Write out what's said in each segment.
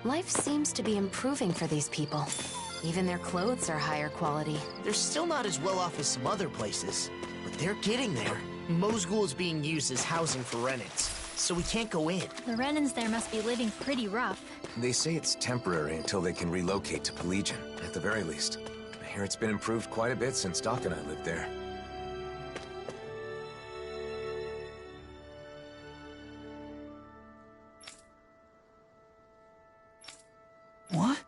Life seems to be improving for these people. Even their clothes are higher quality. They're still not as well off as some other places, but they're getting there. Mosgul is being used as housing for Renans, so we can't go in. The Renans there must be living pretty rough. They say it's temporary until they can relocate to Pelegion, at the very least. I hear it's been improved quite a bit since Doc and I lived there. What?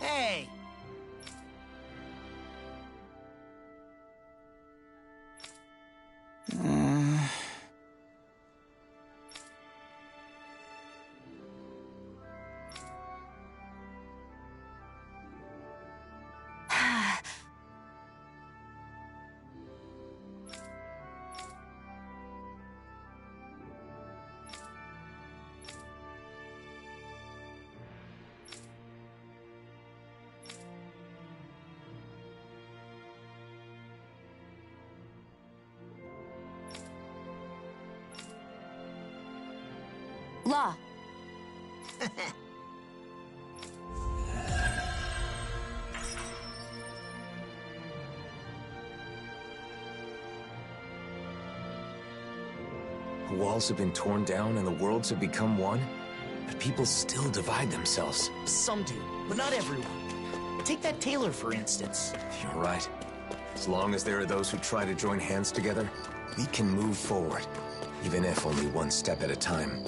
Hey! Law. The walls have been torn down and the worlds have become one, but people still divide themselves. Some do, but not everyone. Take that tailor, for instance. You're right. As long as there are those who try to join hands together, we can move forward, even if only one step at a time.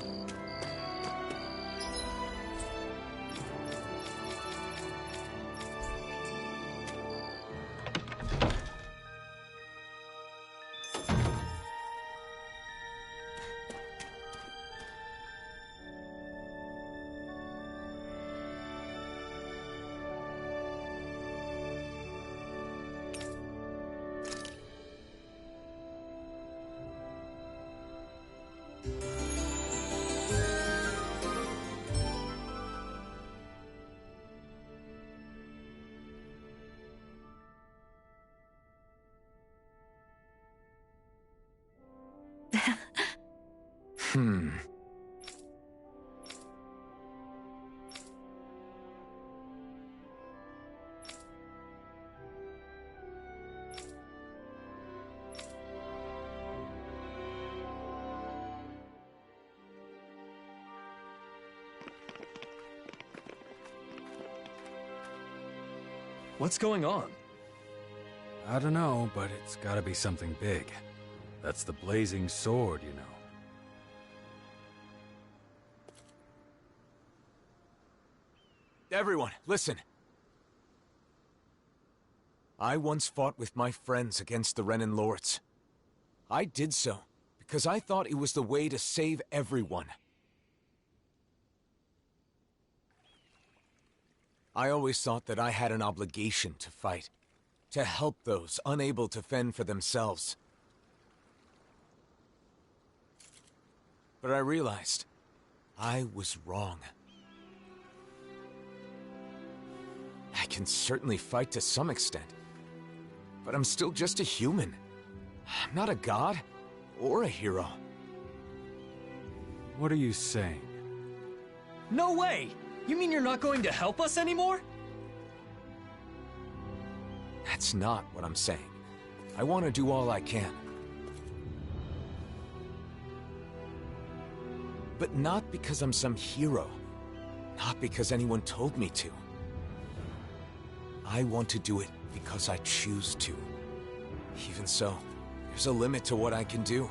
What's going on? I don't know, but it's gotta be something big. That's the blazing sword, you know. Everyone, listen. I once fought with my friends against the Renan Lords. I did so because I thought it was the way to save everyone. I always thought that I had an obligation to fight, to help those unable to fend for themselves. But I realized I was wrong. I can certainly fight to some extent, but I'm still just a human. I'm not a god or a hero. What are you saying? No way! You mean you're not going to help us anymore? That's not what I'm saying. I want to do all I can. But not because I'm some hero. Not because anyone told me to. I want to do it because I choose to. Even so, there's a limit to what I can do.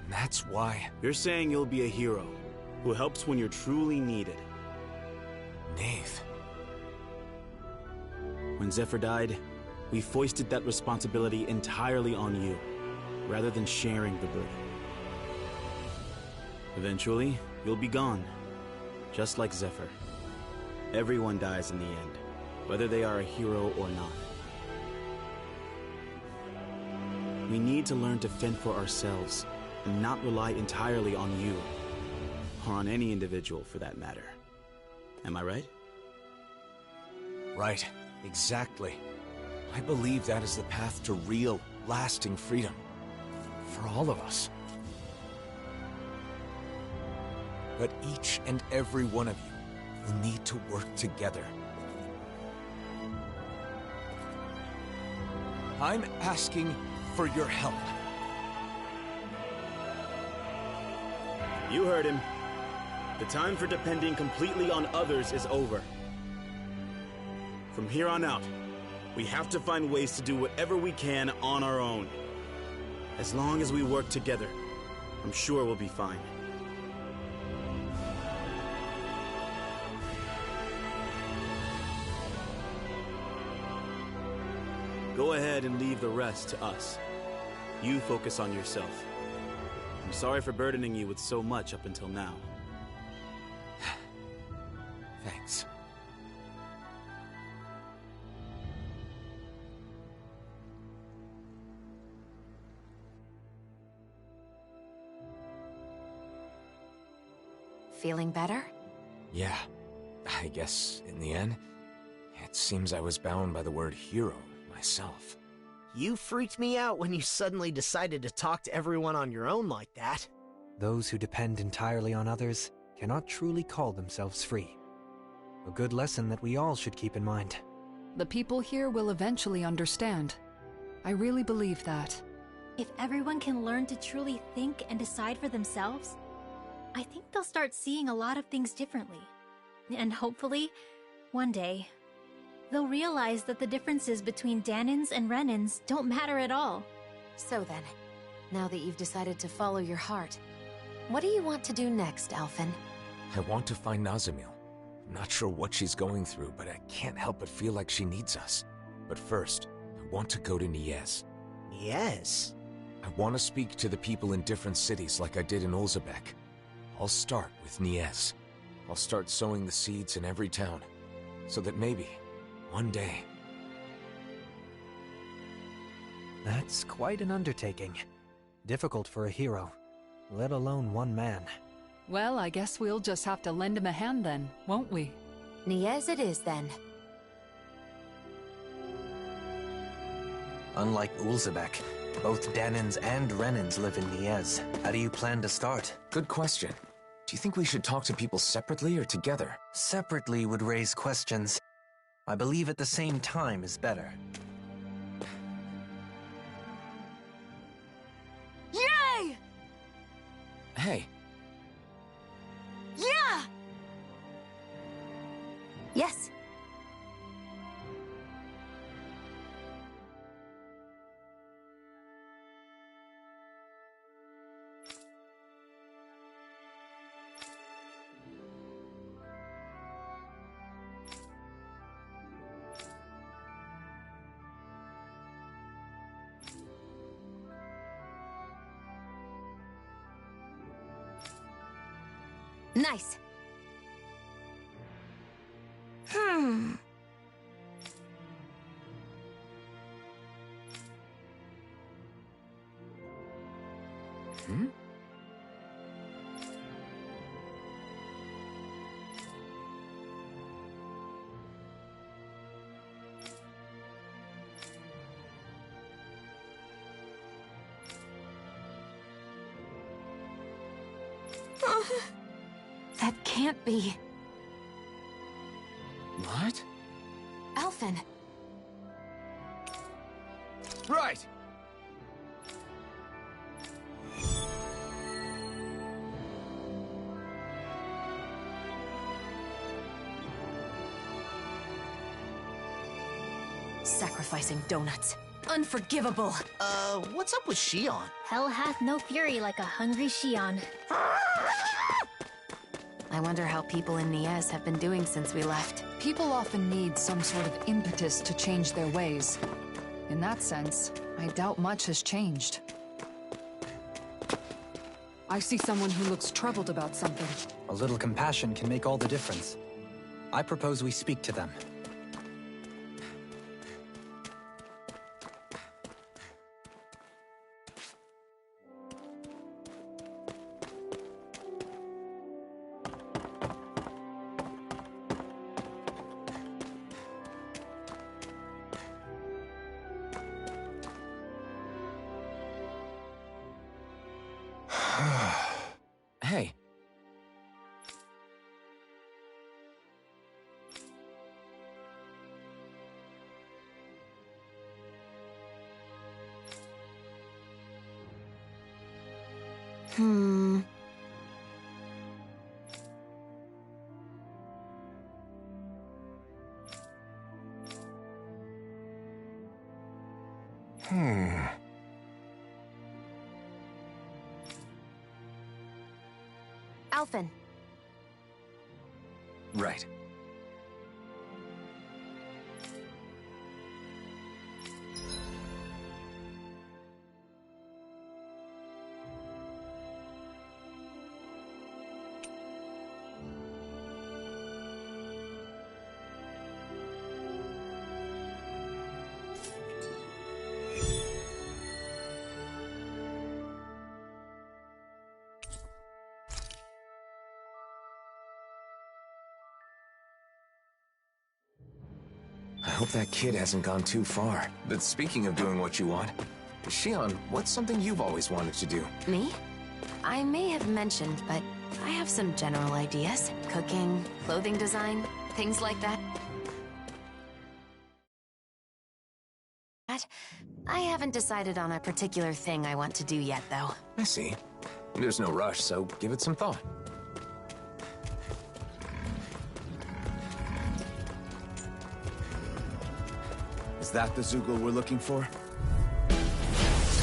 And that's why... You're saying you'll be a hero who helps when you're truly needed. Nath. When Zephyr died, we foisted that responsibility entirely on you, rather than sharing the burden. Eventually, you'll be gone, just like Zephyr. Everyone dies in the end, whether they are a hero or not. We need to learn to fend for ourselves, and not rely entirely on you. or on any individual for that matter. Am I right? Right, exactly. I believe that is the path to real, lasting freedom. For all of us. But each and every one of you will need to work together. I'm asking for your help. You heard him. The time for depending completely on others is over. From here on out, we have to find ways to do whatever we can on our own. As long as we work together, I'm sure we'll be fine. Go ahead and leave the rest to us. You focus on yourself. I'm sorry for burdening you with so much up until now. Thanks. Feeling better? Yeah, I guess, in the end, it seems I was bound by the word hero myself. You freaked me out when you suddenly decided to talk to everyone on your own like that. Those who depend entirely on others cannot truly call themselves free. A good lesson that we all should keep in mind. The people here will eventually understand. I really believe that. If everyone can learn to truly think and decide for themselves, I think they'll start seeing a lot of things differently. And hopefully, one day, they'll realize that the differences between Dahnans and Renans don't matter at all. So then, now that you've decided to follow your heart, what do you want to do next, Alphen? I want to find Nazamil. I'm not sure what she's going through, but I can't help but feel like she needs us. But first, I want to go to Niez. Yes. I want to speak to the people in different cities like I did in Olzebek. I'll start with Niez. I'll start sowing the seeds in every town, so that maybe, one day... That's quite an undertaking. Difficult for a hero, let alone one man. Well, I guess we'll just have to lend him a hand then, won't we? Niez it is then. Unlike Ulzebek, both Dahnans and Renans live in Niez. How do you plan to start? Good question. Do you think we should talk to people separately or together? Separately would raise questions. I believe at the same time is better. Yay! Hey. Yeah! Yes. Nice. Hmm. Hmm? That can't be. What? Alphen. Right! Sacrificing donuts. Unforgivable. What's up with Shion? Hell hath no fury like a hungry Shion. I wonder how people in Niez have been doing since we left. People often need some sort of impetus to change their ways. In that sense, I doubt much has changed. I see someone who looks troubled about something. A little compassion can make all the difference. I propose we speak to them. Hmm. Alphen. Right. I hope that kid hasn't gone too far. But speaking of doing what you want, Shion, what's something you've always wanted to do? Me? I may have mentioned, but I have some general ideas. Cooking, clothing design, things like that. I haven't decided on a particular thing I want to do yet, though. I see. There's no rush, so give it some thought. Is that the Zoogle we're looking for?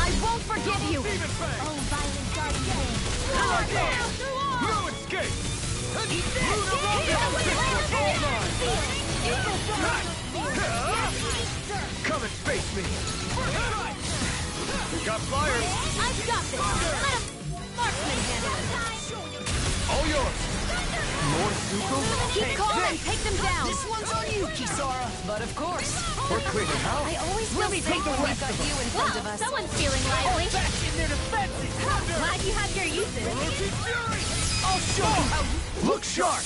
I won't forgive you! Oh, violent dark thing! No escape! Come and face me! You got flyers! I've got this! Let him marksman handle it! All yours! More Zoogle? Keep calm and take them down! This one's on you, Kisara. But of course. We're cleaning house! I always feel Let me safe take the when we've rest got of you in front of Wow, us. someone's feeling lively! Back in their defenses! Glad you have your uses. I'll show you how you look sharp!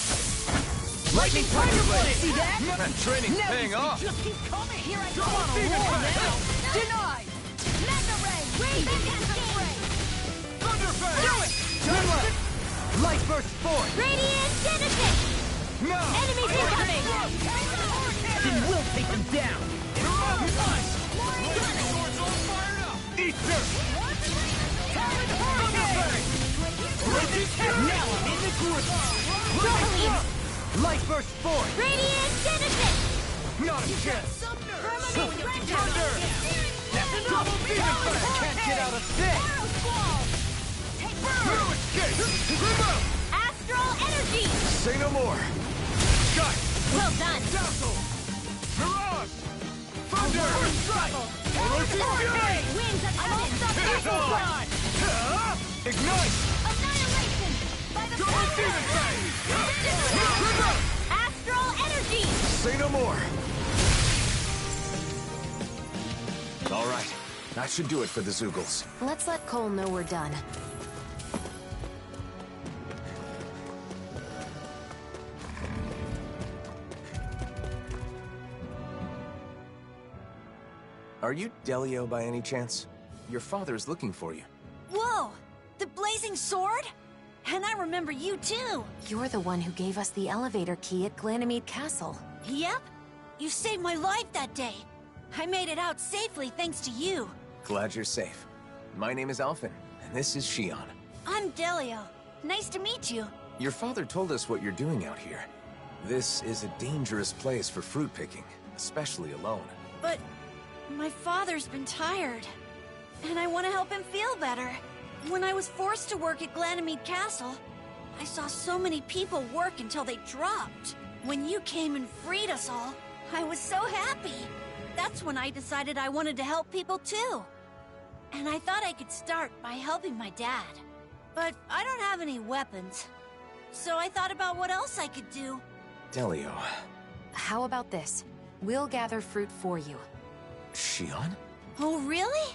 Lightning Tiger Blade! See that? That training's paying off! Just keep coming. Here I go Come on a on, roll Phoenix now. Denied. Mega Ray! Thunderfang! Do it! Turn left! Light burst forward! Radiant Genesis! No! Enemies incoming! Then we'll take them down. Swords all fired up! Eat dirt! Thunderfang! Now I'm in the groove. Light burst forward! Radiant Genesis! Not a chance! Thunder! Double Phoenix Blade! Can't get out of this! No escape! Astral Energy! Say no more! Sky! Well done! Dazzle! Mirage! Thunder! Solar Fury! Wings of heaven! It is on! Ignite! Annihilation! By the Double Phoenix Blade! Astral Energy! Say no more! All right. That should do it for the Zoogles. Let's let Cole know we're done. Are you Delio by any chance? Your father's looking for you. Whoa! The blazing sword? And I remember you too! You're the one who gave us the elevator key at Glanamede Castle. Yep. You saved my life that day. I made it out safely thanks to you. Glad you're safe. My name is Alphen, and this is Shion. I'm Delio. Nice to meet you. Your father told us what you're doing out here. This is a dangerous place for fruit picking, especially alone. But my father's been tired, and I want to help him feel better. When I was forced to work at Glanamede Castle, I saw so many people work until they dropped. When you came and freed us all, I was so happy. That's when I decided I wanted to help people too. And I thought I could start by helping my dad. But I don't have any weapons. So I thought about what else I could do. Delio. How about this? We'll gather fruit for you. Shion? Oh, really?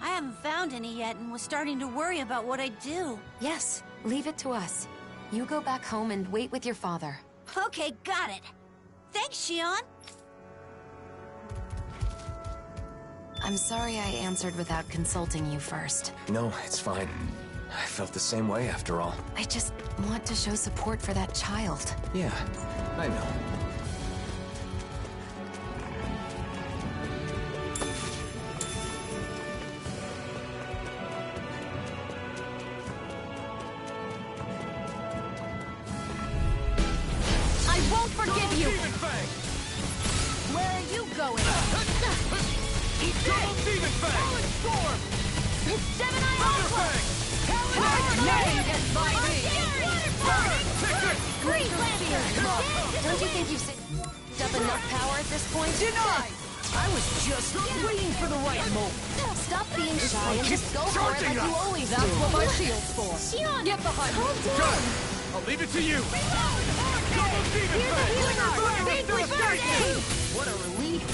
I haven't found any yet and was starting to worry about what I'd do. Yes, leave it to us. You go back home and wait with your father. Okay, got it. Thanks, Shion. I'm sorry I answered without consulting you first. No, it's fine. I felt the same way after all. I just want to show support for that child. Yeah, I know. you going? Double Demon Fang! Storm! Seven Eye Thunderfang! Nothing gets by me! Great Lampion! Don't you think you've up enough power at this point? Denied! I was just waiting for the right moment. Stop being shy and just go for it like you always do. That's what my shield's for. Shion! Get behind me. Done! I'll leave it to you! Double Demon Fang! What a relief.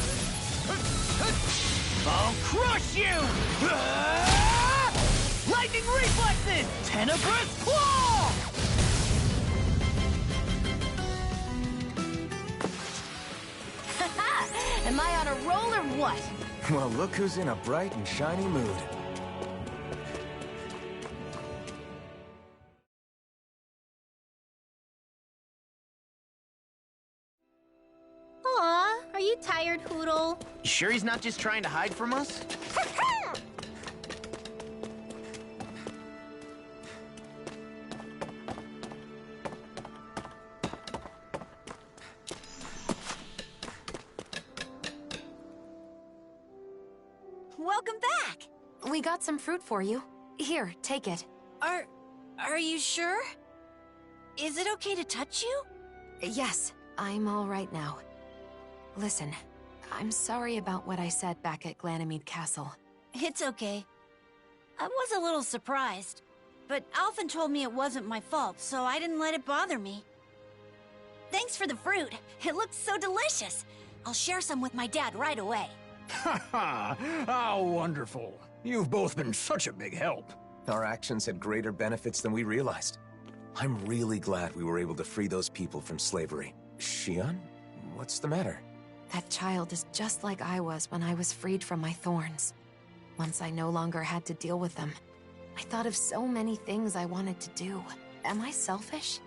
I'll crush you! Lightning reflexes! Tenebrous claw! Am I on a roll or what? Well, look who's in a bright and shiny mood. Aw, are you tired, Hootle? You sure he's not just trying to hide from us? Welcome back! We got some fruit for you. Here, take it. Are you sure? Is it okay to touch you? Yes, I'm all right now. Listen, I'm sorry about what I said back at Glanamede Castle. It's okay. I was a little surprised, but Alphen told me it wasn't my fault, so I didn't let it bother me. Thanks for the fruit. It looks so delicious. I'll share some with my dad right away. Ha ha! How wonderful. You've both been such a big help. Our actions had greater benefits than we realized. I'm really glad we were able to free those people from slavery. Shion? What's the matter? That child is just like I was when I was freed from my thorns. Once I no longer had to deal with them, I thought of so many things I wanted to do. Am I selfish?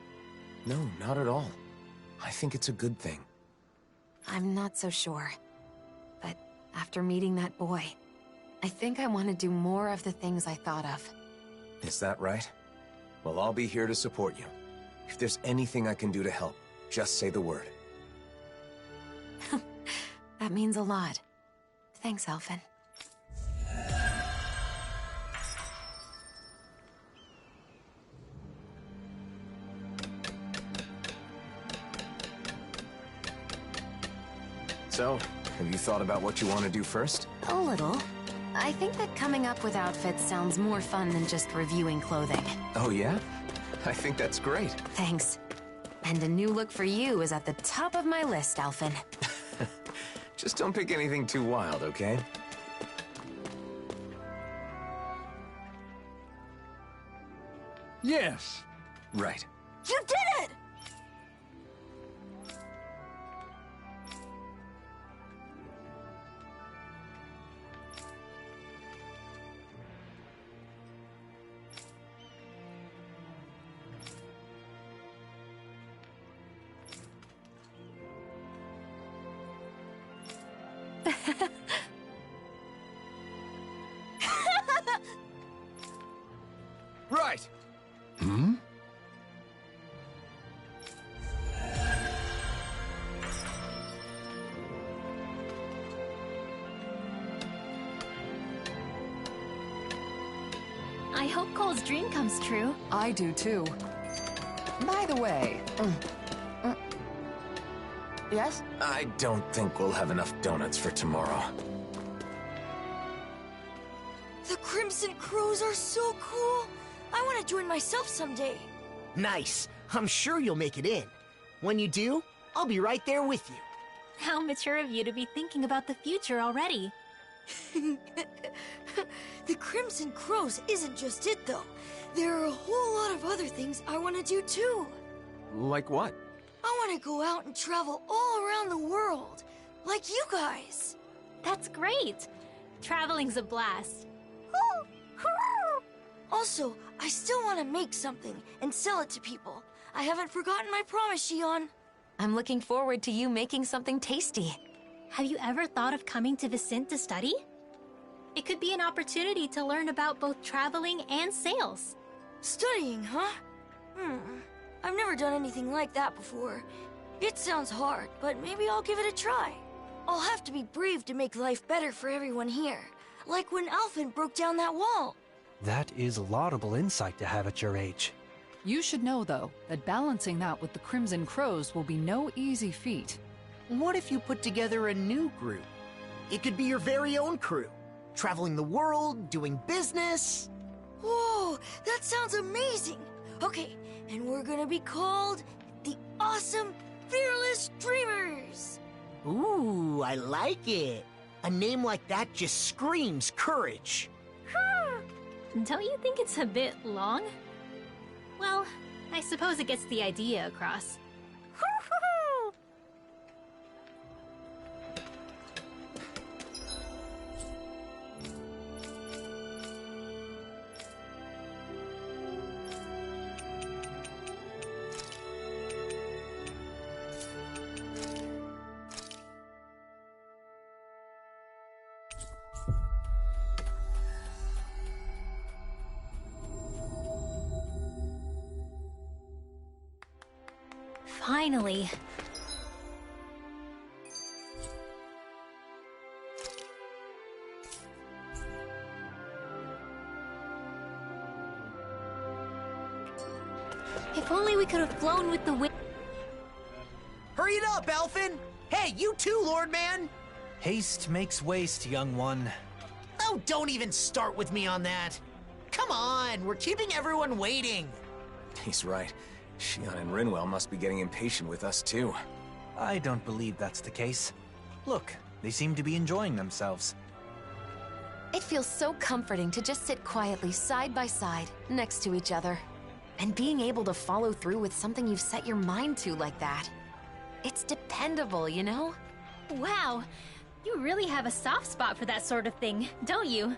No, not at all. I think it's a good thing. I'm not so sure. But after meeting that boy, I think I want to do more of the things I thought of. Is that right? Well, I'll be here to support you. If there's anything I can do to help, just say the word. That means a lot. Thanks, Alphen. So, have you thought about what you want to do first? A little. I think that coming up with outfits sounds more fun than just reviewing clothing. Oh yeah? I think that's great. Thanks. And a new look for you is at the top of my list, Alphen. Just don't pick anything too wild, okay? Yes. Right. You did it! Right. Hmm? I hope Cole's dream comes true. I do too. By the way, Yes? I don't think we'll have enough donuts for tomorrow. The Crimson Crows are so cool! I want to join myself someday. Nice. I'm sure you'll make it in. When you do, I'll be right there with you. How mature of you to be thinking about the future already. The Crimson Crows isn't just it, though. There are a whole lot of other things I want to do, too. Like what? I want to go out and travel all around the world, like you guys. That's great! Traveling's a blast. Also, I still want to make something and sell it to people. I haven't forgotten my promise, Shion. I'm looking forward to you making something tasty. Have you ever thought of coming to Vicint to study? It could be an opportunity to learn about both traveling and sales. Studying, huh? I've never done anything like that before. It sounds hard, but maybe I'll give it a try. I'll have to be brave to make life better for everyone here. Like when Alphen broke down that wall. That is laudable insight to have at your age. You should know, though, that balancing that with the Crimson Crows will be no easy feat. What if you put together a new group? It could be your very own crew. Traveling the world, doing business. Whoa, that sounds amazing! Okay, and we're gonna be called the Awesome Fearless Dreamers! Ooh, I like it. A name like that just screams courage. Don't you think it's a bit long? Well, I suppose it gets the idea across. Finally. If only we could have flown with the wind. Hurry it up, Alphen! Hey, you too, Lord Man! Haste makes waste, young one. Oh, don't even start with me on that. Come on, we're keeping everyone waiting. He's right. Xion and Rinwell must be getting impatient with us, too. I don't believe that's the case. Look, they seem to be enjoying themselves. It feels so comforting to just sit quietly side by side, next to each other. And being able to follow through with something you've set your mind to like that. It's dependable, you know? Wow, you really have a soft spot for that sort of thing, don't you?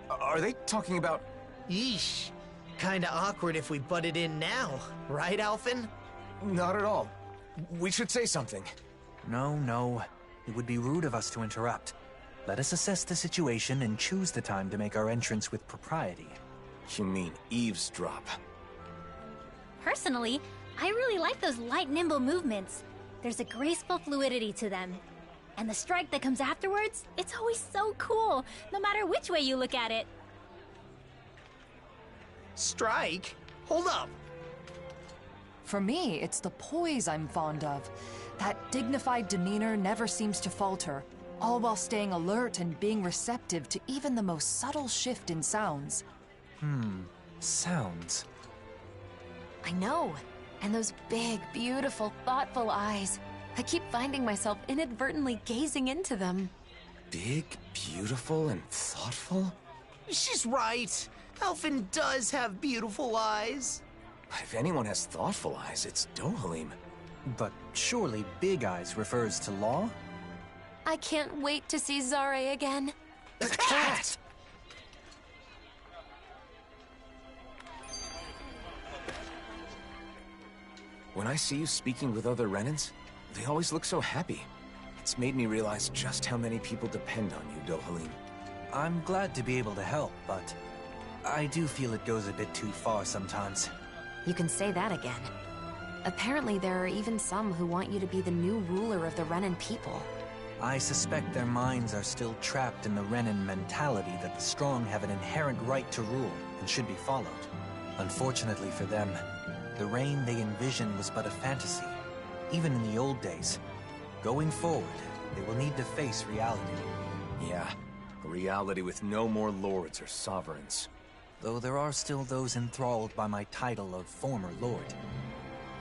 Are they talking about... Yeesh. Kinda awkward if we butted in now, right, Alphen? Not at all. We should say something. No. It would be rude of us to interrupt. Let us assess the situation and choose the time to make our entrance with propriety. You mean eavesdrop? Personally, I really like those light, nimble movements. There's a graceful fluidity to them. And the strike that comes afterwards, it's always so cool, no matter which way you look at it. Strike? Hold up. For me, it's the poise I'm fond of. That dignified demeanor never seems to falter, all while staying alert and being receptive to even the most subtle shift in sounds. Sounds. I know. And those big, beautiful, thoughtful eyes. I keep finding myself inadvertently gazing into them. Big, beautiful, and thoughtful? She's right. Alphen does have beautiful eyes. But if anyone has thoughtful eyes, it's Dohalim. But surely Big Eyes refers to Law? I can't wait to see Zare again. The cat! When I see you speaking with other Renans, they always look so happy. It's made me realize just how many people depend on you, Dohalim. I'm glad to be able to help, but I do feel it goes a bit too far sometimes. You can say that again. Apparently there are even some who want you to be the new ruler of the Renan people. I suspect their minds are still trapped in the Renan mentality that the strong have an inherent right to rule and should be followed. Unfortunately for them, the reign they envision was but a fantasy, even in the old days. Going forward, they will need to face reality. Yeah, a reality with no more lords or sovereigns. Though there are still those enthralled by my title of former lord.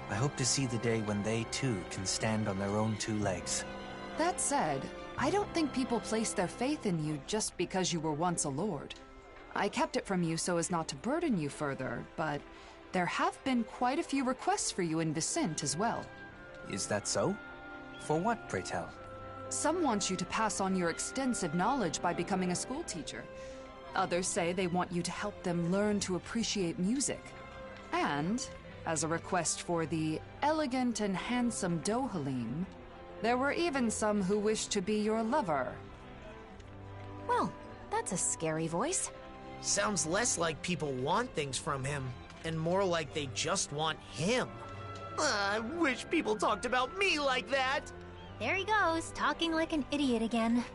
I hope to see the day when they too can stand on their own two legs. That said, I don't think people place their faith in you just because you were once a lord. I kept it from you so as not to burden you further, but there have been quite a few requests for you in Vicint as well. Is that so? For what, pray tell? Some want you to pass on your extensive knowledge by becoming a schoolteacher. Others say they want you to help them learn to appreciate music. And, as a request for the elegant and handsome Dohalim, there were even some who wished to be your lover. Well, that's a scary voice. Sounds less like people want things from him, and more like they just want him. I wish people talked about me like that. There he goes, talking like an idiot again.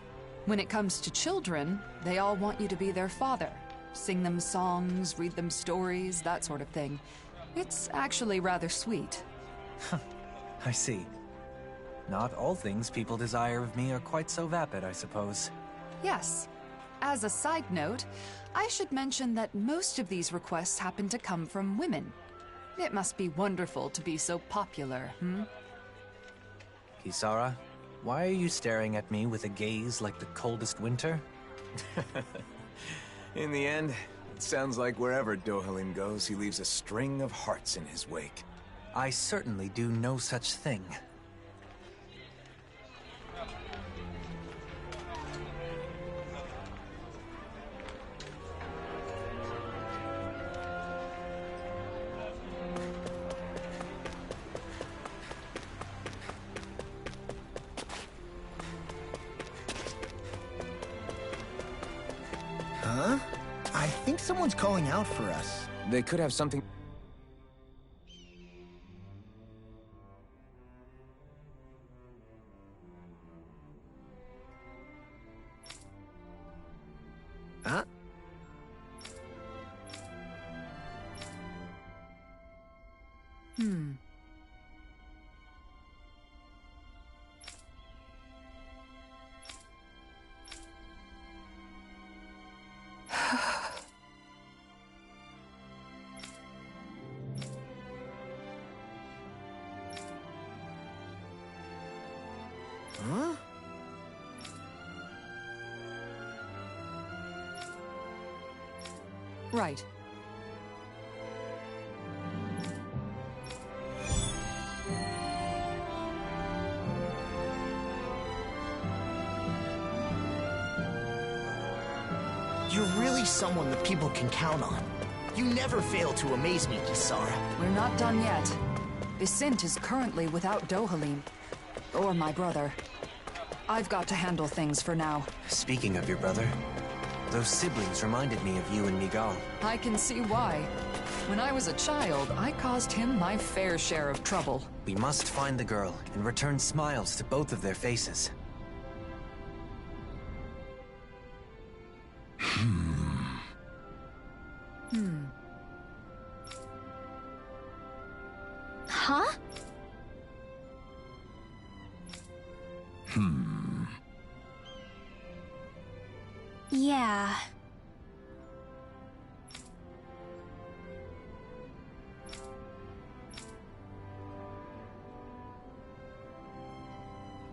When it comes to children, they all want you to be their father. Sing them songs, read them stories, that sort of thing. It's actually rather sweet. I see. Not all things people desire of me are quite so vapid, I suppose. Yes. As a side note, I should mention that most of these requests happen to come from women. It must be wonderful to be so popular, Kisara, why are you staring at me with a gaze like the coldest winter? In the end, it sounds like wherever Dohalim goes, he leaves a string of hearts in his wake. I certainly do no such thing. Huh? I think someone's calling out for us. They could have something... Huh? Huh? Right. You're really someone that people can count on. You never fail to amaze me, Kisara. We're not done yet. Bisint is currently without Dohalim. Or my brother. I've got to handle things for now. Speaking of your brother, those siblings reminded me of you and Miguel. I can see why. When I was a child, I caused him my fair share of trouble. We must find the girl and return smiles to both of their faces. Huh? Yeah.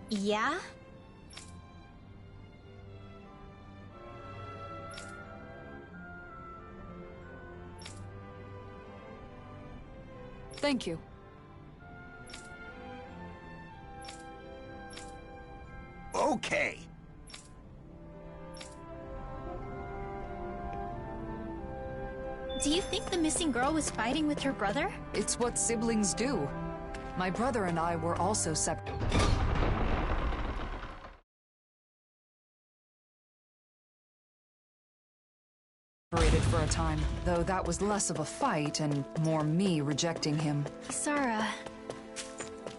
Yeah? Thank you. Okay. Do you think the missing girl was fighting with her brother? It's what siblings do. My brother and I were also separated for a time, though that was less of a fight and more me rejecting him. Kisara,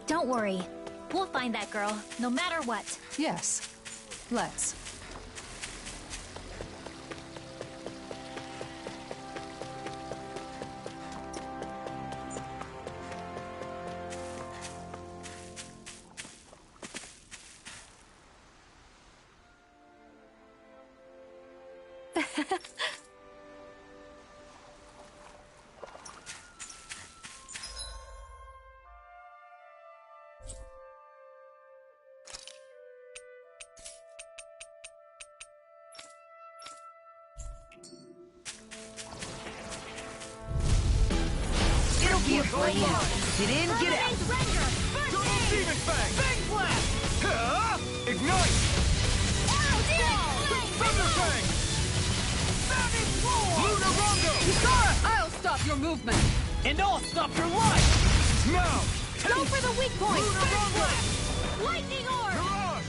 don't worry. We'll find that girl, no matter what. Yes, let's. Be a flame. Get in, get out. Total Demon Fang! Fang Blast! Ignite! Thunder Fang! Savage Roar! Lunar Rondo! Kisara! I'll stop your movement! And I'll stop your life! Now! Go for the weak point! Lunar Rondo! Lightning Orb! Mirage!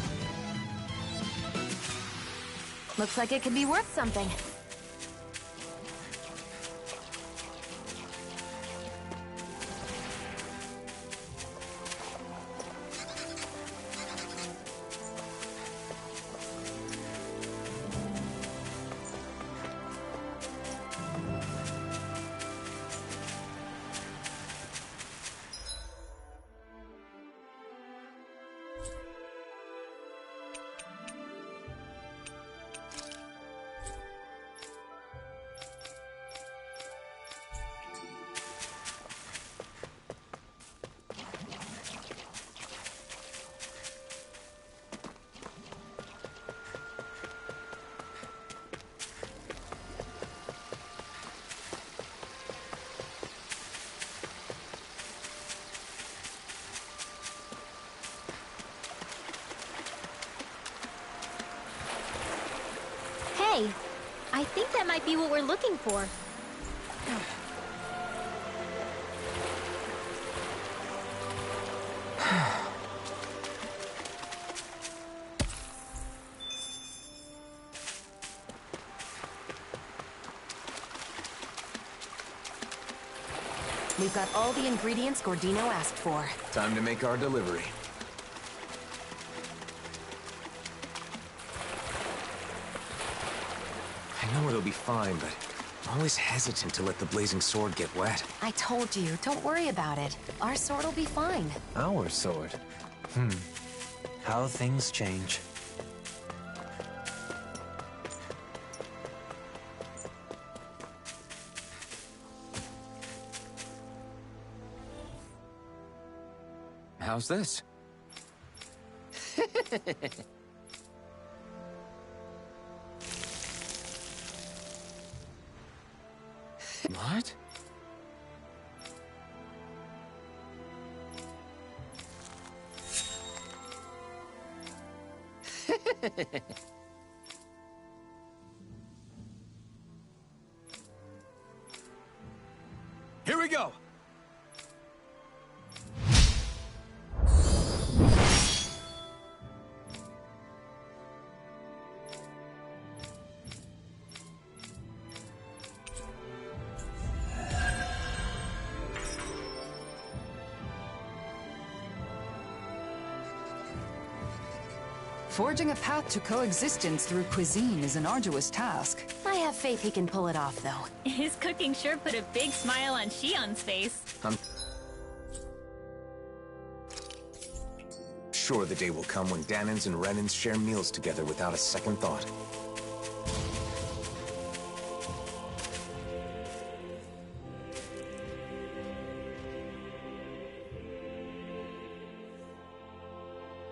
Looks like it could be worth something. I think that might be what we're looking for. We've got all the ingredients Gordino asked for. Time to make our delivery. I know it'll be fine, but I'm always hesitant to let the blazing sword get wet. I told you, don't worry about it. Our sword will be fine. Our sword? How things change. How's this? What? Here we go! Forging a path to coexistence through cuisine is an arduous task. I have faith he can pull it off, though. His cooking sure put a big smile on Shion's face. I'm sure the day will come when Dahnans and Renans share meals together without a second thought.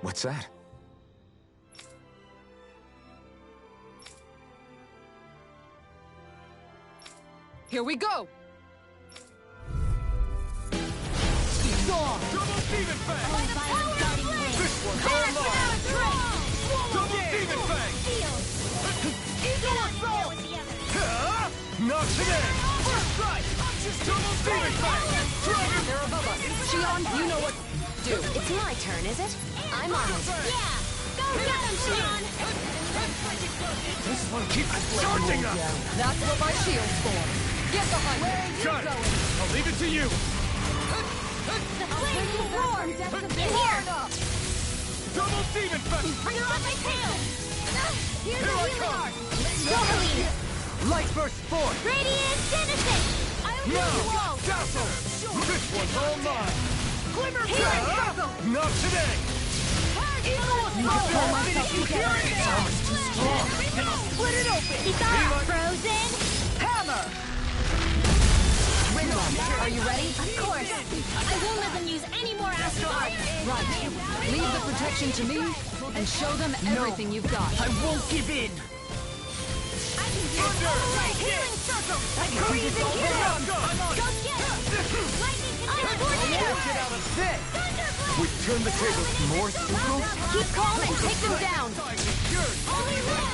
What's that? Here we go! Double Demon Fang! This one's all mine! Double Demon Fang! Not today! First strike! Double Demon Fang! Dragon! They're above us. Shion, you know what to do. It's my turn, is it? I'm on it. Yeah! Go get him, Shion! This one keeps charging us! That's what my shield's for. Get behind me. Got it! I'll leave it to you! The flames will roar! Here! Double Demon Fang! Bring on my tail! Here's Here the I healing come. art! Rosaline! Light Burst Force! Radiant Genesis! I'll No! heal you all! Dazzle! This one's all mine! Glimmer Fang! Not today! Pull myself together! Split it open! Ika! Frozen! Hammer! Are you ready? Of course! I won't let them use any more astral art! Right. Leave the protection to me, and show them everything you've got. I won't give in! I can do it! Healing circle! Freezing hero! Go get him! Lightning container! Get out of this! Thunderblast! We turn the tables. More Sukos? Keep calm and take them down. Holy War!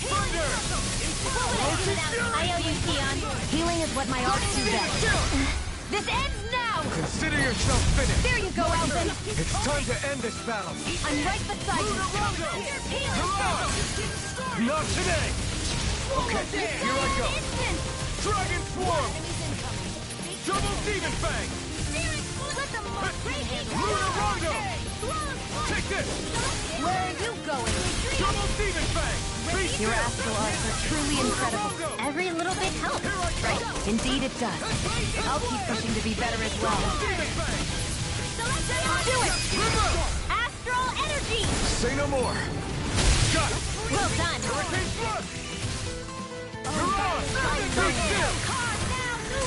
Thunder! I owe you, Shion. Healing is what my arts do best. This ends now! Consider yourself finished! There you go, Alvin! It's time to end this battle! I'm right beside you! Not today! Okay, here I go! Dragon Swarm! Double Demon Fang! Lunar Rondo! Take this! Where are you going? Double Demon Fang! Your astral arts are truly incredible. Every little bit helps, right? Indeed it does. I'll keep pushing to be better as well. Demon Fang! Do it! Astral energy! Say no more! Got it! Well done! Hurricane Slug! You're on! Be still!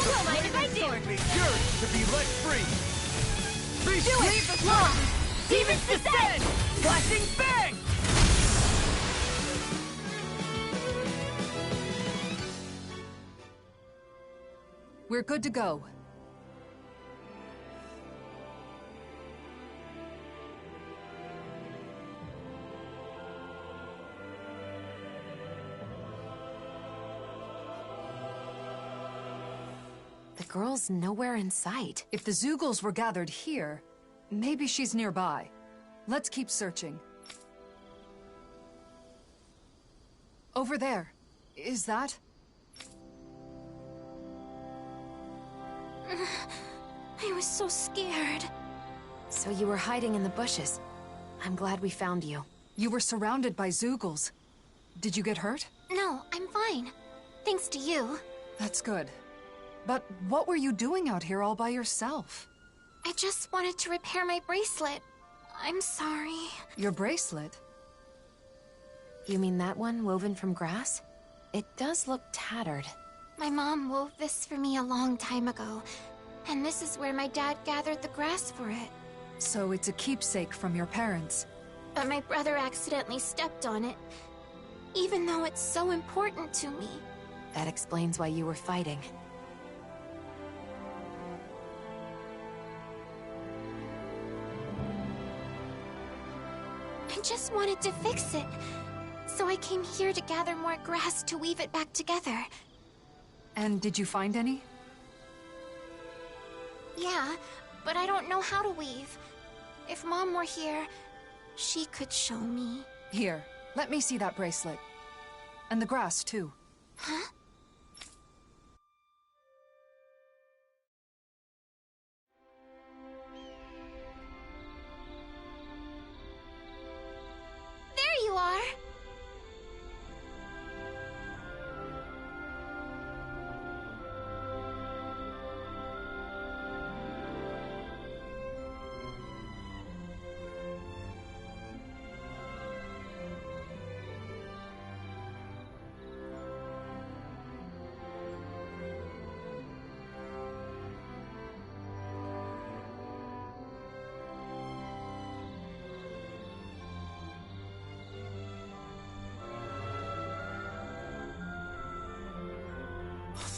What might if I do? Be yours to be let free! Be Do it! Law! Demons descend! Flashing Bang! We're good to go. girl's nowhere in sight. If the Zeugles were gathered here, maybe she's nearby. Let's keep searching. Over there. Is that? I was so scared. So you were hiding in the bushes. I'm glad we found you. You were surrounded by Zeugles. Did you get hurt? No, I'm fine. Thanks to you. That's good. But what were you doing out here all by yourself? I just wanted to repair my bracelet. I'm sorry. Your bracelet? You mean that one woven from grass? It does look tattered. My mom wove this for me a long time ago, and this is where my dad gathered the grass for it. So it's a keepsake from your parents. But my brother accidentally stepped on it, even though it's so important to me. That explains why you were fighting. I just wanted to fix it, so I came here to gather more grass to weave it back together. And did you find any? Yeah, but I don't know how to weave. If Mom were here, she could show me. Here, let me see that bracelet. And the grass, too. Huh? There you are!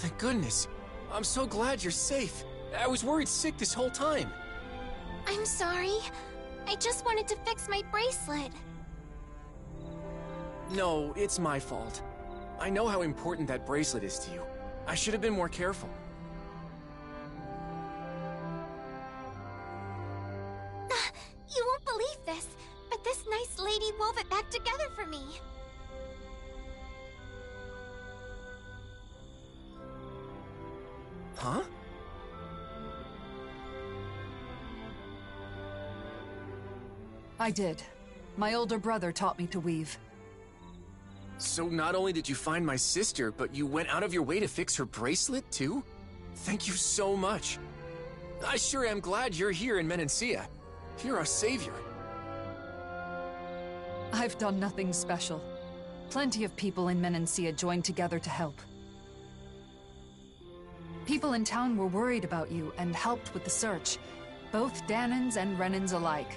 Thank goodness. I'm so glad you're safe. I was worried sick this whole time. I'm sorry. I just wanted to fix my bracelet. No, it's my fault. I know how important that bracelet is to you. I should have been more careful. You won't believe this, but this nice lady wove it back together for me. Huh? I did. My older brother taught me to weave. So not only did you find my sister, but you went out of your way to fix her bracelet, too? Thank you so much. I sure am glad you're here in Menancia. You're our savior. I've done nothing special. Plenty of people in Menancia joined together to help. People in town were worried about you and helped with the search. Both Dahnans and Renans alike.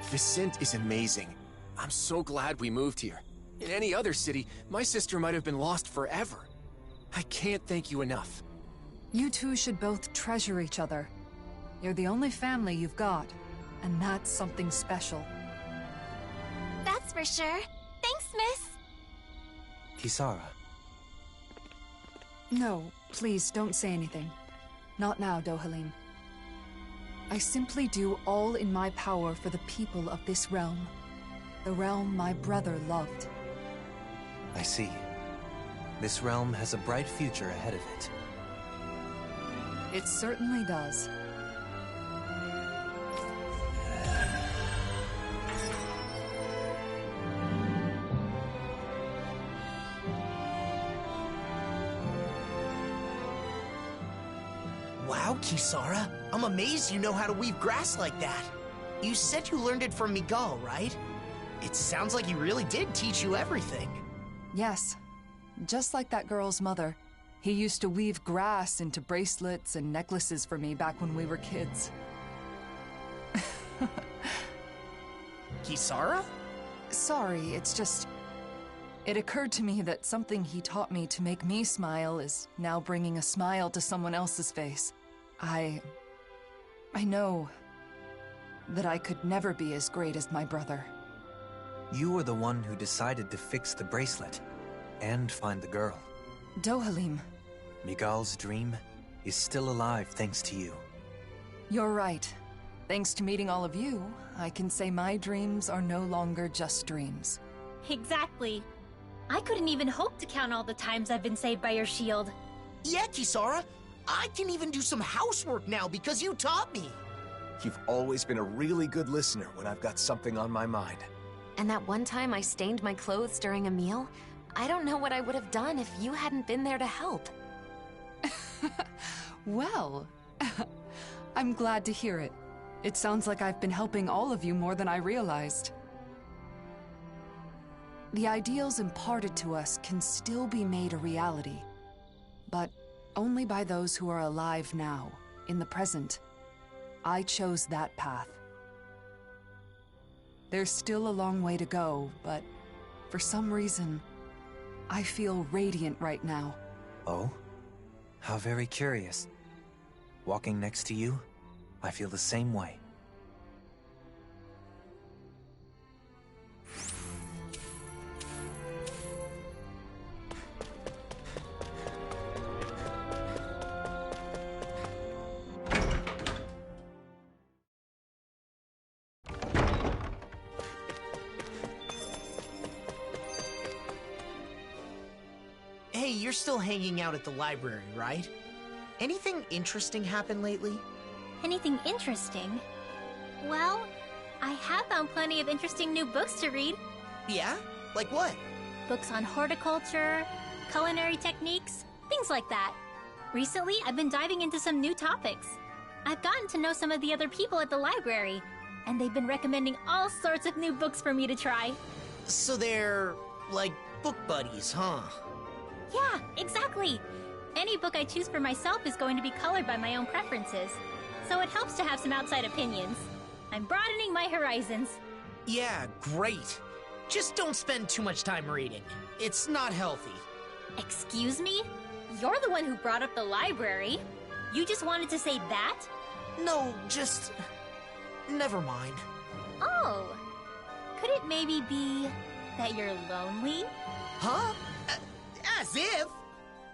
Vicente is amazing. I'm so glad we moved here. In any other city, my sister might have been lost forever. I can't thank you enough. You two should both treasure each other. You're the only family you've got, and that's something special. That's for sure. Thanks, miss. Kisara. No, please don't say anything. Not now, Dohalim. I simply do all in my power for the people of this realm. The realm my brother loved. I see. This realm has a bright future ahead of it. It certainly does. Wow, Kisara. I'm amazed you know how to weave grass like that. You said you learned it from Miguel, right? It sounds like he really did teach you everything. Yes. Just like that girl's mother. He used to weave grass into bracelets and necklaces for me back when we were kids. Kisara? Sorry, it's just... It occurred to me that something he taught me to make me smile is now bringing a smile to someone else's face. I know that I could never be as great as my brother. You were the one who decided to fix the bracelet and find the girl. Dohalim. Miguel's dream is still alive thanks to you. You're right. Thanks to meeting all of you, I can say my dreams are no longer just dreams. Exactly. I couldn't even hope to count all the times I've been saved by your shield. Yeah, Kisara, I can even do some housework now because you taught me. You've always been a really good listener when I've got something on my mind. And that one time I stained my clothes during a meal, I don't know what I would have done if you hadn't been there to help. Well, I'm glad to hear it. It sounds like I've been helping all of you more than I realized. The ideals imparted to us can still be made a reality, but only by those who are alive now, in the present. I chose that path. There's still a long way to go, but for some reason, I feel radiant right now. Oh? How very curious. Walking next to you, I feel the same way. Hey, you're still hanging out at the library, right? Anything interesting happen lately? Anything interesting? Well, I have found plenty of interesting new books to read. Yeah? Like what? Books on horticulture, culinary techniques, things like that. Recently, I've been diving into some new topics. I've gotten to know some of the other people at the library, and they've been recommending all sorts of new books for me to try. So they're, like, book buddies, huh? Yeah, exactly. Any book I choose for myself is going to be colored by my own preferences, so it helps to have some outside opinions. I'm broadening my horizons. Yeah, great. Just don't spend too much time reading. It's not healthy. Excuse me? You're the one who brought up the library. You just wanted to say that? No, just... never mind. Oh. Could it maybe be that you're lonely? Huh? As if!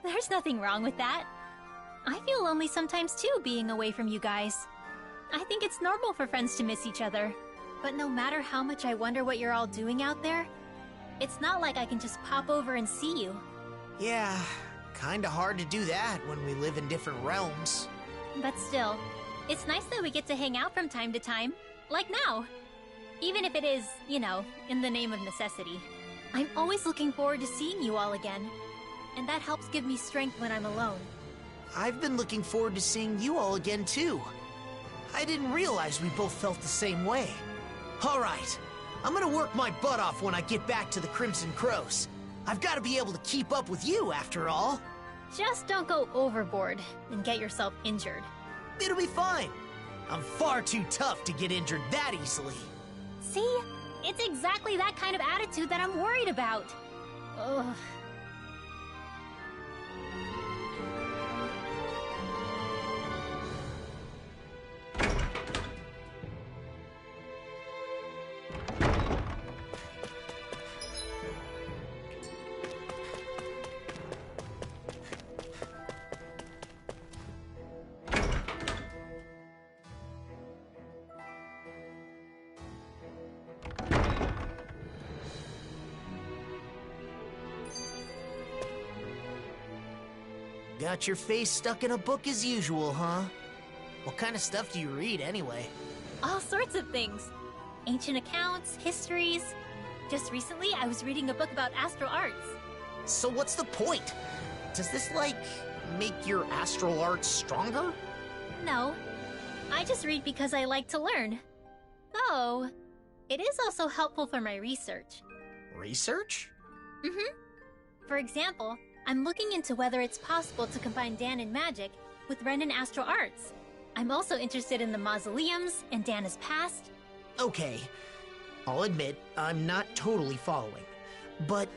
There's nothing wrong with that. I feel lonely sometimes too, being away from you guys. I think it's normal for friends to miss each other. But no matter how much I wonder what you're all doing out there, it's not like I can just pop over and see you. Yeah, kinda hard to do that when we live in different realms. But still, it's nice that we get to hang out from time to time, like now. Even if it is, you know, in the name of necessity. I'm always looking forward to seeing you all again. And that helps give me strength when I'm alone. I've been looking forward to seeing you all again, too. I didn't realize we both felt the same way. All right, I'm gonna work my butt off when I get back to the Crimson Crows. I've got to be able to keep up with you, after all. Just don't go overboard and get yourself injured. It'll be fine. I'm far too tough to get injured that easily. See? It's exactly that kind of attitude that I'm worried about. Ugh. Got your face stuck in a book as usual, huh? What kind of stuff do you read, anyway? All sorts of things. Ancient accounts, histories. Just recently, I was reading a book about astral arts. So what's the point? Does this, like, make your astral arts stronger? No. I just read because I like to learn. Though, it is also helpful for my research. Research? Mm-hmm. For example, I'm looking into whether it's possible to combine Danan magic with Renan astral arts. I'm also interested in the mausoleums and Dana's past. Okay, I'll admit I'm not totally following. But,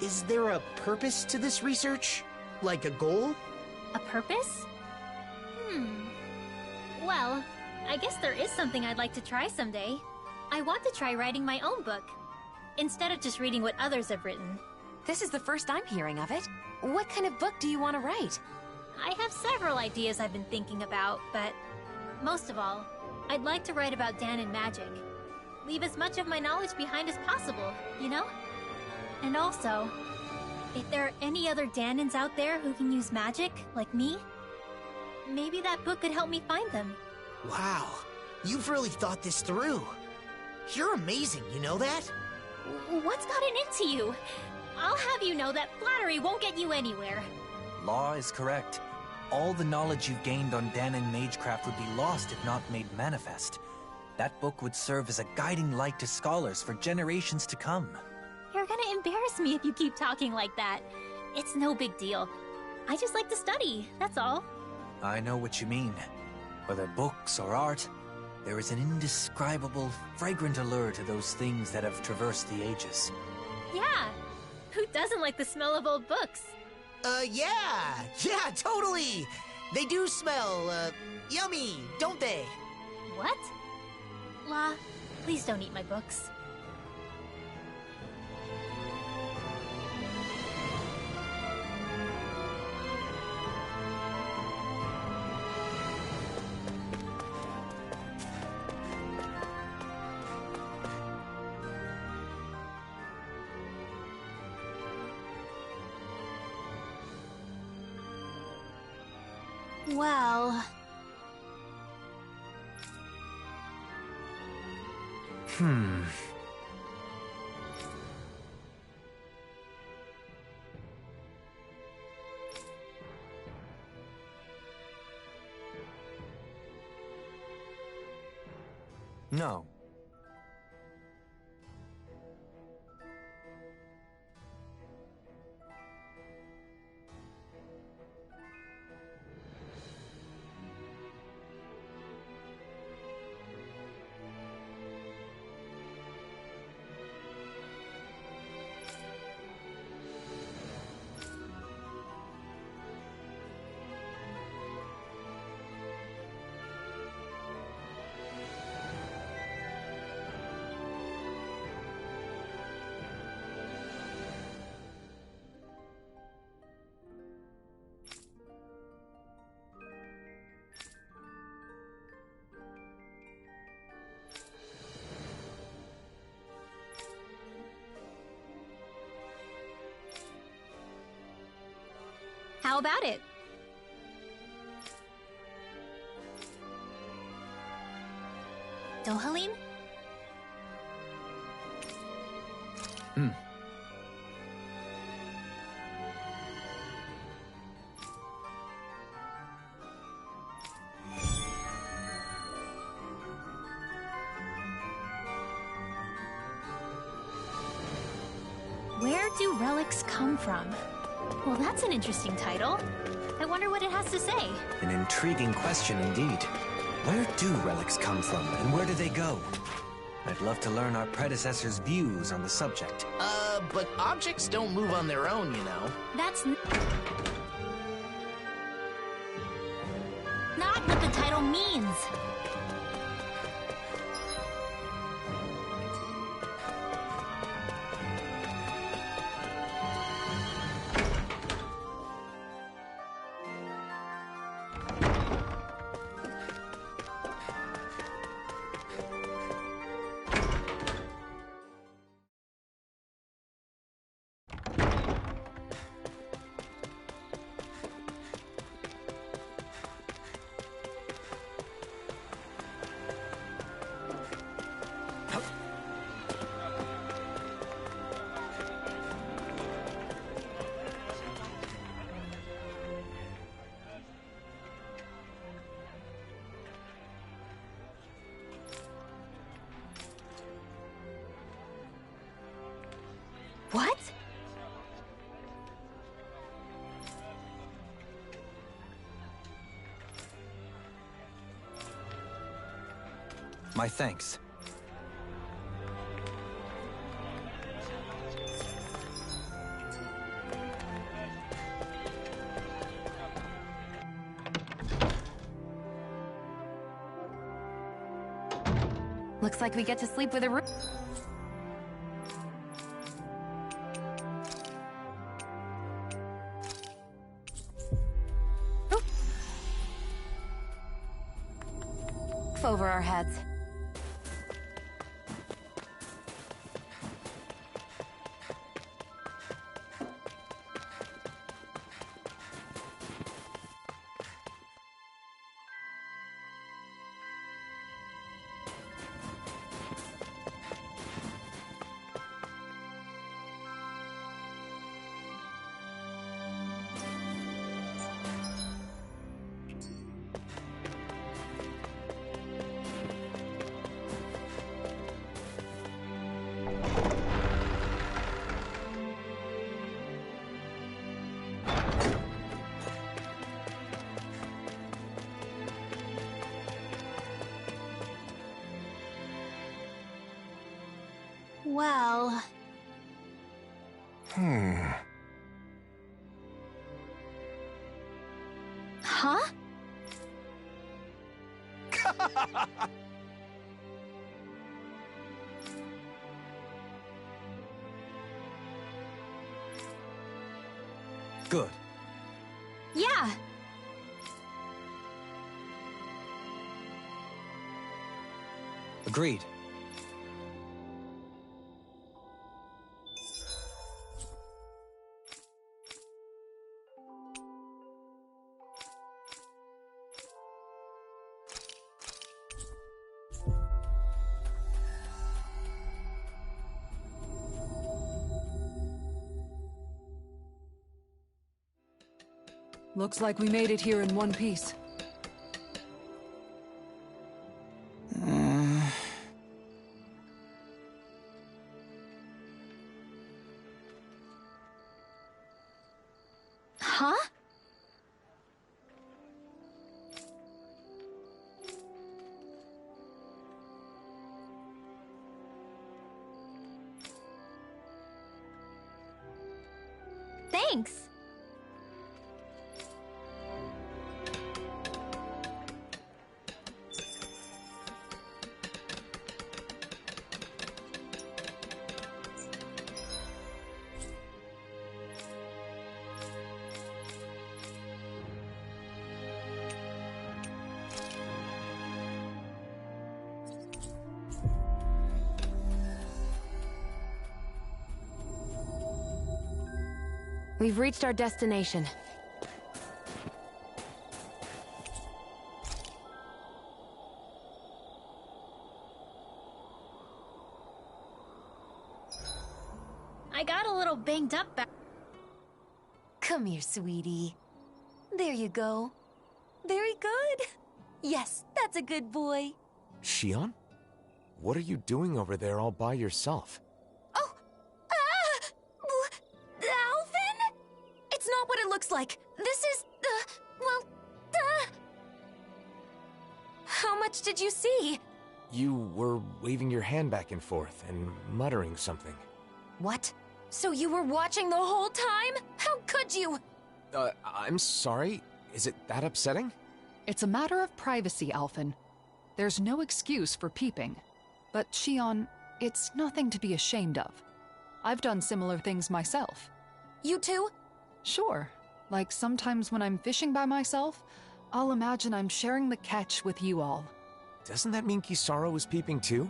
is there a purpose to this research? Like a goal? A purpose? Well, I guess there is something I'd like to try someday. I want to try writing my own book, instead of just reading what others have written. This is the first I'm hearing of it. What kind of book do you want to write? I have several ideas I've been thinking about, but most of all, I'd like to write about Dan and magic. Leave as much of my knowledge behind as possible, you know? And also, if there are any other Danons out there who can use magic, like me, maybe that book could help me find them. Wow, you've really thought this through. You're amazing, you know that? What's gotten into you? I'll have you know that flattery won't get you anywhere. Law is correct. All the knowledge you've gained on Danon Magecraft would be lost if not made manifest. That book would serve as a guiding light to scholars for generations to come. You're gonna embarrass me if you keep talking like that. It's no big deal. I just like to study, that's all. I know what you mean. Whether books or art, there is an indescribable, fragrant allure to those things that have traversed the ages. Yeah, who doesn't like the smell of old books? Yeah, totally! They do smell, yummy, don't they? What? La, please don't eat my books. Well... No. How about it? Dohalim? Where do relics come from? Well, that's an interesting title. I wonder what it has to say. An intriguing question indeed. Where do relics come from, and where do they go? I'd love to learn our predecessors' views on the subject. But objects don't move on their own, you know. That's not what the title means. What? My thanks. Looks like we get to sleep with a room. roof over our heads. Well... Huh? Good. Yeah! Agreed. Looks like we made it here in one piece. Huh? Thanks! We've reached our destination. I got a little banged up back. Come here, sweetie. There you go. Very good. Yes, that's a good boy. Shion? What are you doing over there all by yourself? Oh! Alvin? It's not what it looks like. This is, well, How much did you see? You were waving your hand back and forth and muttering something. What? So you were watching the whole time? How could you? I'm sorry. Is it that upsetting? It's a matter of privacy, Alphen. There's no excuse for peeping. But Shion, it's nothing to be ashamed of. I've done similar things myself. You too? Sure. Like sometimes when I'm fishing by myself, I'll imagine I'm sharing the catch with you all. Doesn't that mean Kisara was peeping too?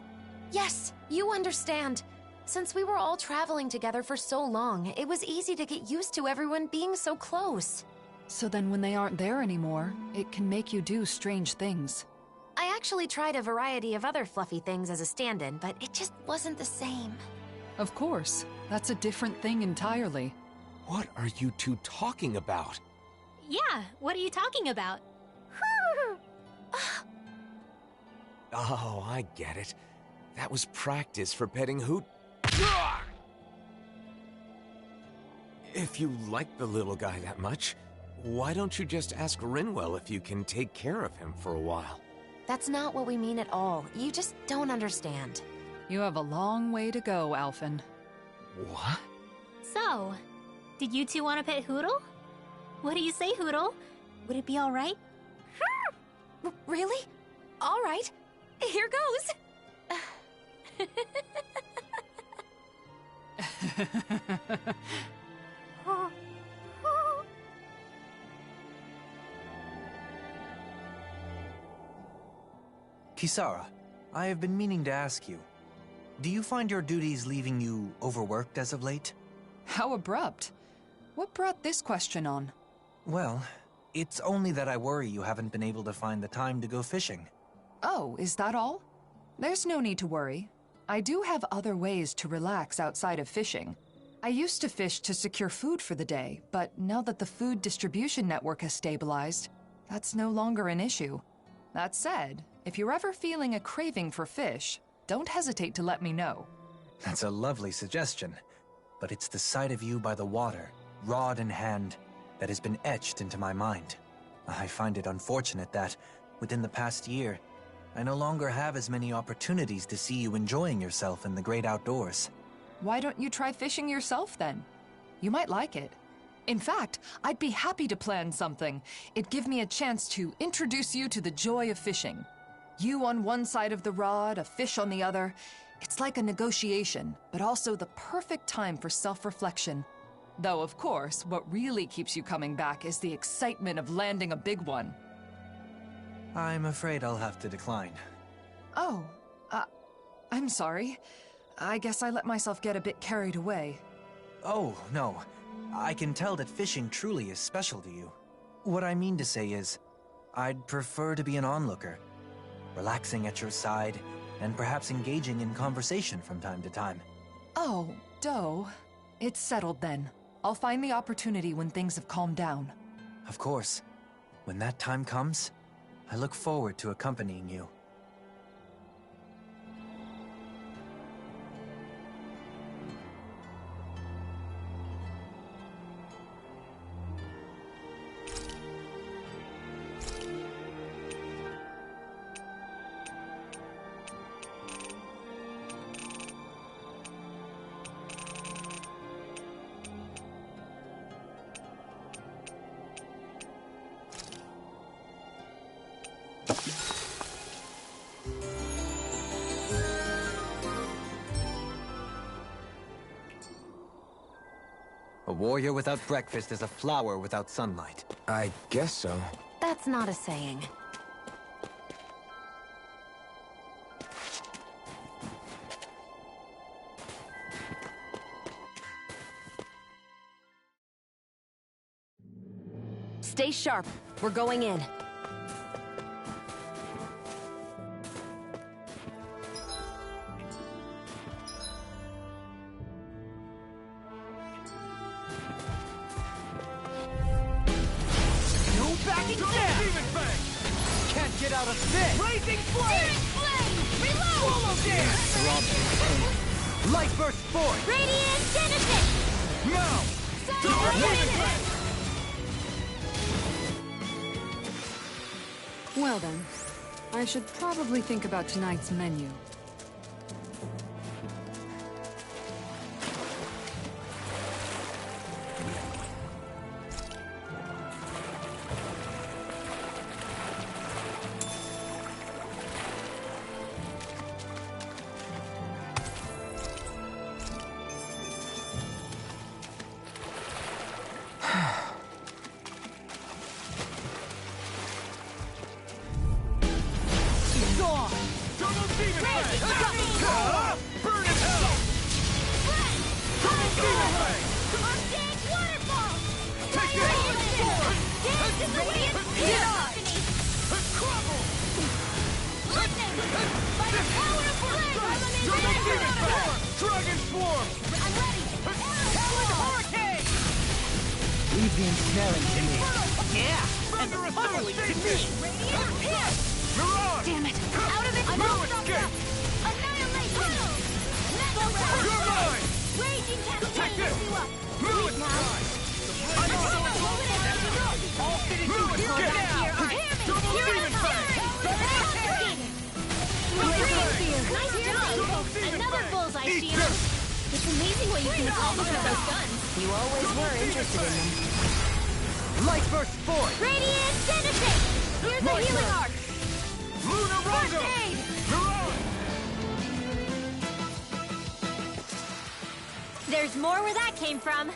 Yes, you understand. Since we were all traveling together for so long, it was easy to get used to everyone being so close. So then when they aren't there anymore, it can make you do strange things. I actually tried a variety of other fluffy things as a stand-in, but it just wasn't the same. Of course. That's a different thing entirely. What are you two talking about? Yeah, what are you talking about? Oh, I get it. That was practice for petting Hoot. If you like the little guy that much, why don't you just ask Rinwell if you can take care of him for a while? That's not what we mean at all. You just don't understand. You have a long way to go, Alphen. What? So, did you two want to pet Hootle? What do you say, Hootle? Would it be alright? Really? All right. Here goes. Kisara, I have been meaning to ask you. Do you find your duties leaving you overworked as of late? How abrupt. What brought this question on? Well, it's only that I worry you haven't been able to find the time to go fishing. Oh, is that all? There's no need to worry. I do have other ways to relax outside of fishing. I used to fish to secure food for the day, but now that the food distribution network has stabilized, that's no longer an issue. That said, if you're ever feeling a craving for fish, don't hesitate to let me know. That's a lovely suggestion, but it's the sight of you by the water, rod in hand, that has been etched into my mind. I find it unfortunate that, within the past year, I no longer have as many opportunities to see you enjoying yourself in the great outdoors. Why don't you try fishing yourself then? You might like it. In fact, I'd be happy to plan something. It'd give me a chance to introduce you to the joy of fishing. You on one side of the rod, a fish on the other. It's like a negotiation, but also the perfect time for self-reflection. Though, of course, what really keeps you coming back is the excitement of landing a big one. I'm afraid I'll have to decline. Oh, I'm sorry. I guess I let myself get a bit carried away. Oh, no. I can tell that fishing truly is special to you. What I mean to say is, I'd prefer to be an onlooker, relaxing at your side, and perhaps engaging in conversation from time to time. Oh, Doe. It's settled then. I'll find the opportunity when things have calmed down. Of course. When that time comes, I look forward to accompanying you. A warrior without breakfast is a flower without sunlight. I guess so. That's not a saying. Stay sharp. We're going in. Get out of this! Blazing flame! Reload! Swallow dance! Light burst forth! Radiant Genesis! Now! Well then, I should probably think about tonight's menu. Leave the ensnaring to me. Yeah, and utterly to me. Mirage! Damn it! Out of it! I'm all stuck up! Annihilation! You're mine! Raging Cascade! Move now! All cities do it! Get out! Double Demon Fang! Another bullseye shield! It's amazing what you can accomplish with those guns. You always were interested in them. Light burst forth! Radiant Genesis! Here's the healing arc! Lunar Rondo! First aid! Mirage! There's more where that came from.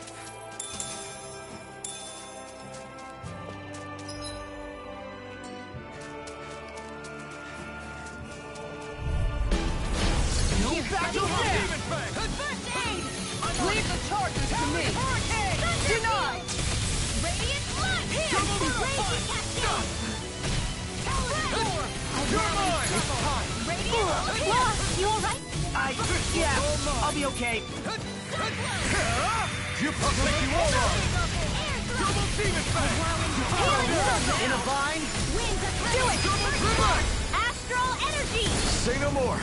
Leave the charges to me! Denied! Radiant Blood! Raging Cascade! You're mine! You alright? Yeah, I'll be okay. You puppet like you all are! Double Demon Fang! In a bind? Do it! Astral Energy! Say no more!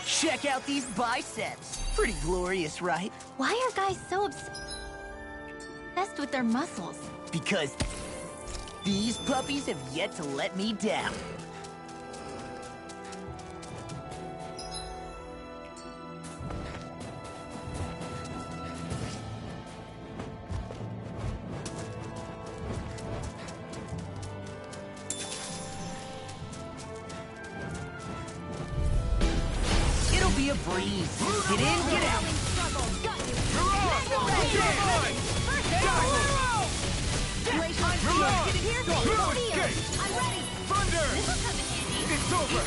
Check out these biceps. Pretty glorious, right? Why are guys so obsessed with their muscles? Because these puppies have yet to let me down. It'll be a breeze. Get in, get out. It's over!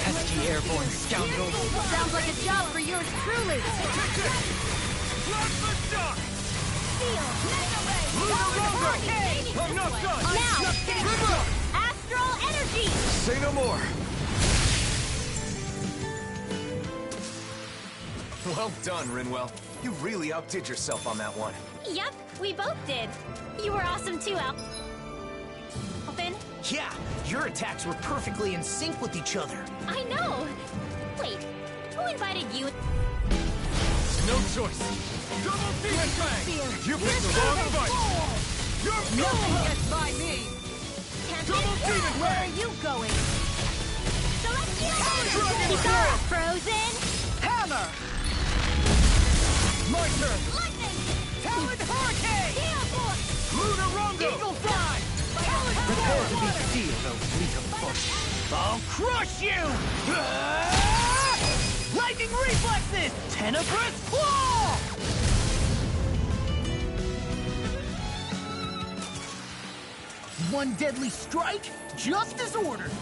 Pesky airborne scoundrels. Sounds like a job for yours truly. Let the duck! I'm not done! Now! Astral Energy! Say no more! Well done, Rinwell. You really outdid yourself on that one. Yep, we both did. You were awesome too, Alphen. Yeah, your attacks were perfectly in sync with each other. I know! Wait, who invited you? No choice! Double Demon Fang! You picked the wrong device! You're Nothing gets by me! Double Demon Where Fang! are you going? Dragon Frozen! Hammer! My turn! Lightning! Talon Hurricane! Steel Force! Lunarongo! Eagle Fly! Prepare to be sealed, oh fleet of foot. I'll crush you! Lightning reflexes! Tenebrous claw! One deadly strike, just as ordered.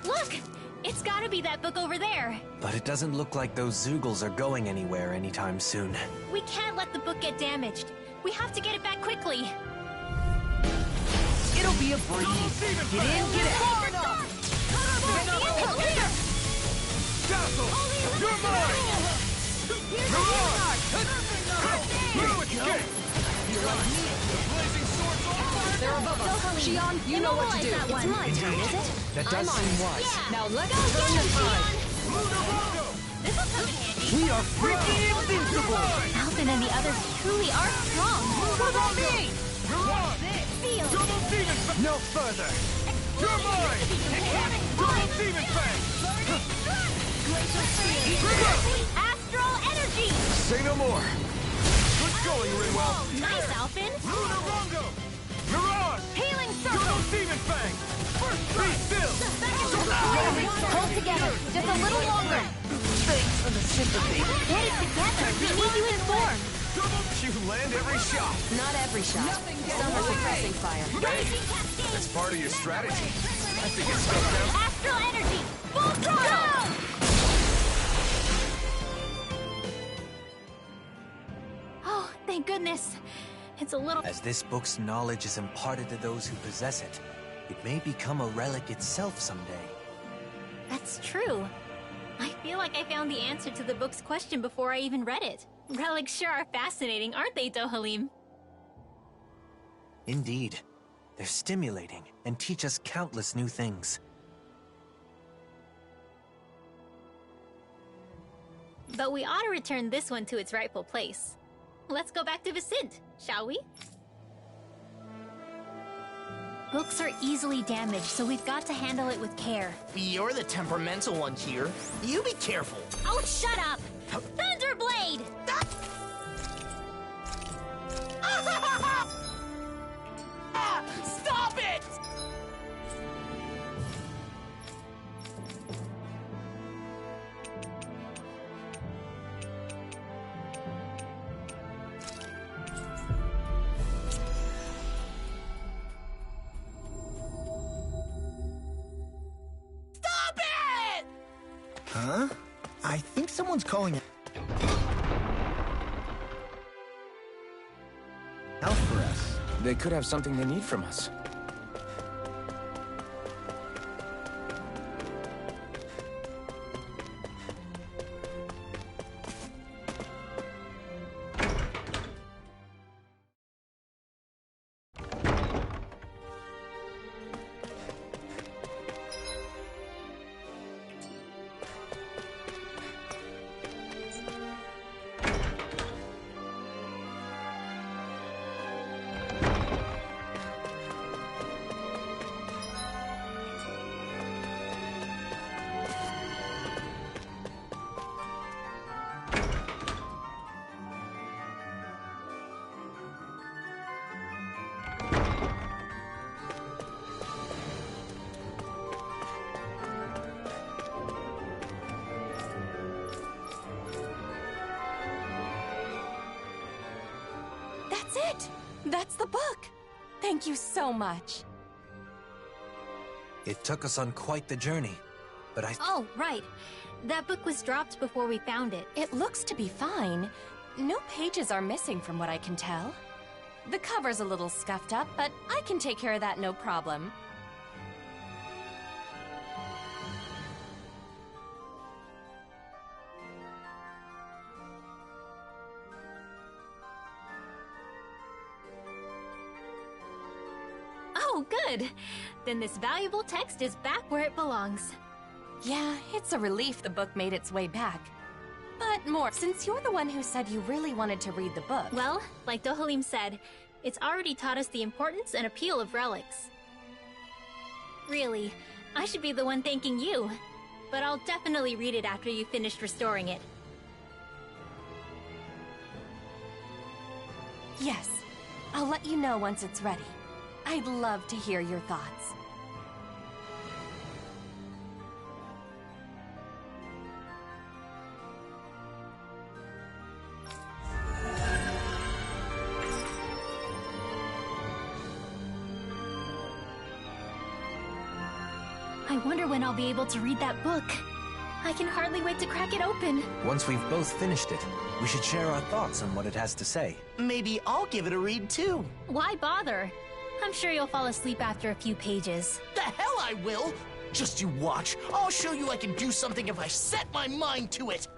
Look! It's gotta be that book over there. But it doesn't look like those Zeugles are going anywhere anytime soon. We can't let the book get damaged. We have to get it back quickly. It'll be a breeze. Get in, get out. Dazzle! You're mine! You're on! No escape! The blazing sword's on fire! They're above us. Xion, you know what to do. It's my turn, is it? That does seem wise. Yeah. Now let's turn the tide. Lunarongo! This'll come in handy. We are freaking invincible! Alphen and the others truly are strong. What about me? You're on! Feel. Double Demon Fang! No further. You're mine! Double Demon Fang! Astral Energy! Say no more! Good going, Rinwell! Nice, Alphen. Lunarongo! You're on! Healing Circle! Double Demon Fang! Be still! Hold together. Just a little longer. Thanks for the sympathy. Get it together. We need you informed. You land every shot. Not every shot. Some are suppressing fire. That's part of your strategy. I think it's stuff down. Astral Energy! Full throttle! Oh, thank goodness. It's a little... As this book's knowledge is imparted to those who possess it, it may become a relic itself someday. That's true. I feel like I found the answer to the book's question before I even read it. Relics sure are fascinating, aren't they, Dohalim? Indeed. They're stimulating and teach us countless new things. But we ought to return this one to its rightful place. Let's go back to Vicint, shall we? Books are easily damaged, so we've got to handle it with care. You're the temperamental one here. You be careful. Oh, shut up! Thunderblade! Huh? I think someone's calling out for us. They could have something they need from us. That's it! That's the book! Thank you so much. It took us on quite the journey, but Oh, right. That book was dropped before we found it. It looks to be fine. No pages are missing from what I can tell. The cover's a little scuffed up, but I can take care of that no problem. Oh, good! Then this valuable text is back where it belongs. Yeah, it's a relief the book made its way back. But more, since you're the one who said you really wanted to read the book. Well, like Dohalim said, it's already taught us the importance and appeal of relics. Really, I should be the one thanking you. But I'll definitely read it after you've finished restoring it. Yes, I'll let you know once it's ready. I'd love to hear your thoughts. I wonder when I'll be able to read that book. I can hardly wait to crack it open. once we've both finished it, we should share our thoughts on what it has to say. Maybe I'll give it a read too. Why bother? I'm sure you'll fall asleep after a few pages. The hell I will! Just you watch. I'll show you I can do something if I set my mind to it.